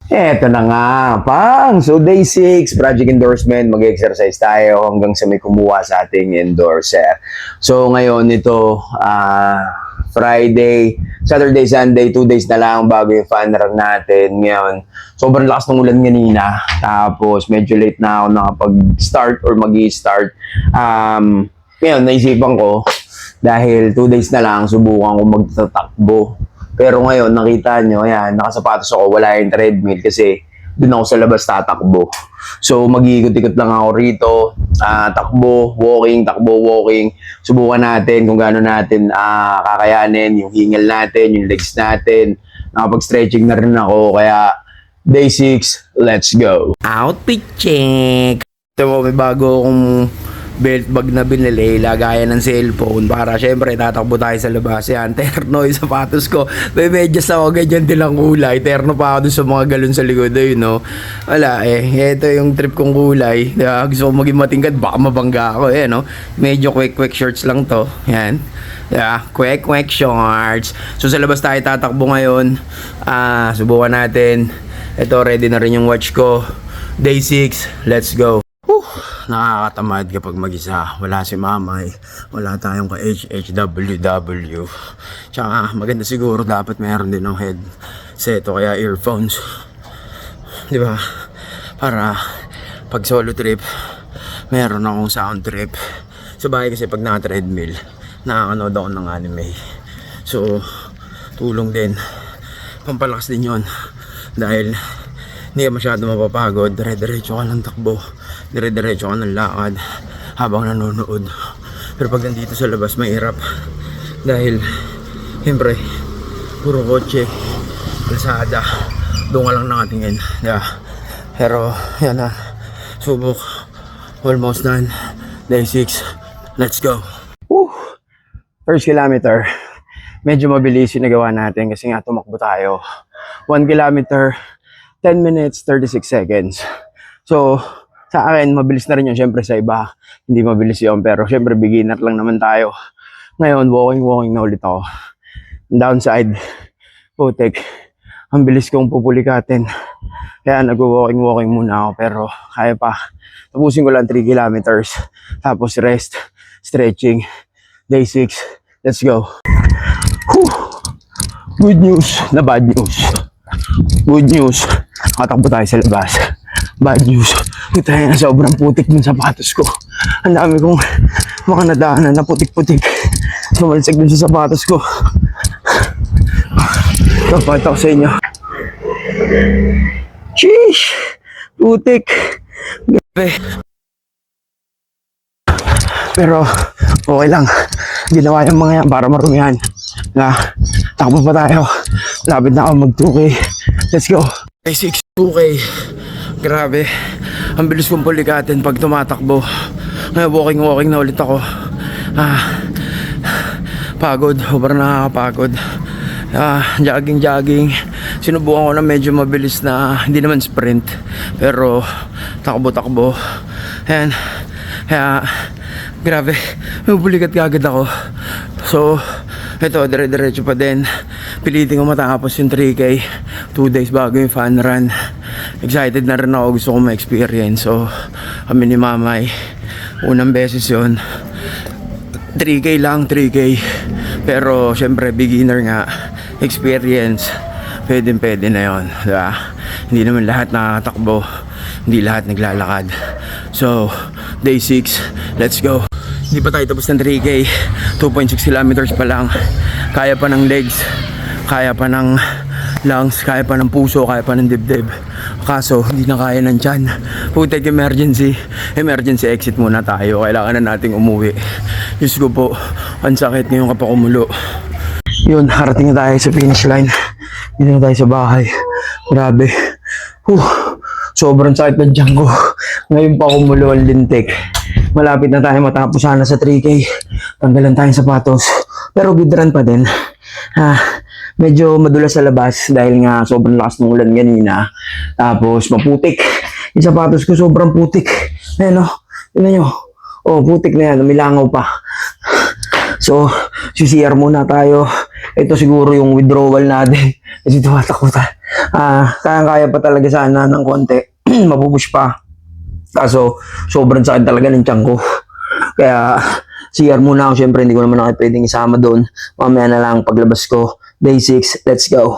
Eto na nga, pang. So, day 6, project endorsement. Mag-exercise tayo hanggang sa may kumuha sa ating endorser. So, ngayon ito, Friday, Saturday, Sunday, 2 days na lang bago yung fun run natin. Ngayon, sobrang lakas ng ulan kanina. Tapos, medyo late na ako nakapag-start or mag-i-start. Ngayon, naisipan ko, dahil 2 days na lang, subukan ko magtatakbo. Pero ngayon, nakita nyo, ayan, nakasapatos ako, wala yung treadmill kasi doon ako sa labas tatakbo. So, mag-iikot-ikot lang ako rito, takbo, walking. Subukan natin kung gaano natin kakayanin, yung hingal natin, yung legs natin. Nakapag-stretching na rin ako, kaya day 6, let's go. Outfit check! Ito mo, may bago akong belt bag na binili, lagayan ng cellphone para syempre tatakbo tayo sa labas. Yan, terno yung sapatos ko. May medyas ako, ganyan din ang kulay. Terno pa ako dun sa mga galon sa likod, you know. Wala ito yung trip kong kulay. Gusto ko maging matingkad, baka mabangga ako, no. Medyo quick shorts lang to. Yan. Quick shorts. So sa labas tayo tatakbo ngayon. Subukan natin. Ito, ready na rin yung watch ko. Day 6, let's go. Nakakatamad kapag mag-isa. Wala si mamay, wala tayong ka-HHWW. Tsaka maganda siguro dapat meron din ng headset o kaya earphones, di ba? Para pag solo trip meron akong sound trip. Sa bahay kasi pag naka-treadmill nakakanood ako ng anime. So tulong din, pampalakas din yon. Dahil hindi ka masyado mapapagod, dire-diretso ka ng takbo, dire-diretso ka ng lakad habang nanonood. Pero pag nandito sa labas, mahirap dahil siyempre puro kotse, kalsada, doon ka lang nakatingin, diba? Pero yan na, subok, almost done. Day 6, let's go. First kilometer, medyo mabilis yung nagawa natin kasi nga tumakbo tayo. 1 kilometer 10 minutes, 36 seconds. So, sa akin, mabilis na rin yun. Siyempre sa iba, hindi mabilis yun. Pero siyempre, beginner lang naman tayo. Ngayon, walking na ulit ako. Downside, putik. Ang bilis kong pupulikatin. Kaya nag-walking muna ako. Pero kaya pa. Tapusin ko lang 3 kilometers. Tapos rest, stretching. Day 6, let's go. Whew. Good news na bad news. Good news, katakbo tayo sa labas. Bad news, tayo na sobrang putik ng sapatos ko. Ang dami kong mga nadaanan na putik-putik. Sumalsik dun sa sapatos ko. Kapata ko sa inyo. Sheesh! Putik! Grabe. Pero okay lang. Ginawa yung mga yan para marumihan. Takbo pa tayo. Lapit na ako mag 2K. Let's go. Day 6, 2K. Grabe. Ang bilis kong pulikatin pag tumatakbo. Ngayon walking na ulit ako. Pagod. Sobrang nakakapagod. Jogging. Sinubukan ko na medyo mabilis na, hindi naman sprint. Pero takbo. Ayan. Kaya grabe. May pulikat kagad ako. So ito, dire-diretso pa din. Pilitin ko matapos yung 3K 2 days bago yung fun run. Excited na rin ako, gusto ko ma-experience. So kami ni mamay, unang beses yun. 3K lang, 3K. Pero syempre beginner nga, experience, pwede na yun, diba? Hindi naman lahat nakatakbo, hindi lahat naglalakad. So day 6, let's go. Hindi pa tayo tapos ng 3K, 2.6 kilometers pa lang. Kaya pa ng legs, kaya pa ng lungs, kaya pa ng puso, kaya pa ng dibdib. Kaso hindi na kaya ng tiyan. Putek, emergency exit muna tayo. Kailangan na nating umuwi. Diyos ko po, ang sakit ngayong kapakumulo. Yun, harating na tayo sa finish line. Dito na tayo sa bahay. Grabe. Sobrang sakit ng tiyan ko. Ngayon pa kumulo ang lintik. Malapit na tayo matapos sana sa 3K. Tanggalan tayong sapatos. Pero good run pa din. Medyo madulas sa labas dahil nga sobrang lakas ng ulan kanina. Tapos maputik. Yung sapatos ko sobrang putik. Ayan o. Tignan nyo. Putik na yan. Umilangaw pa. So, CCR muna tayo. Ito siguro yung withdrawal natin. Kasi tumatakbo tayo. Kaya-kaya pa talaga sana ng konti. Mapupush pa. Kaso, sobrang sakit talaga ng tiyan ko. Kaya, CR muna ako. Siyempre, hindi ko naman ako pwedeng isama doon. Mamaya na lang paglabas ko. Day 6, let's go.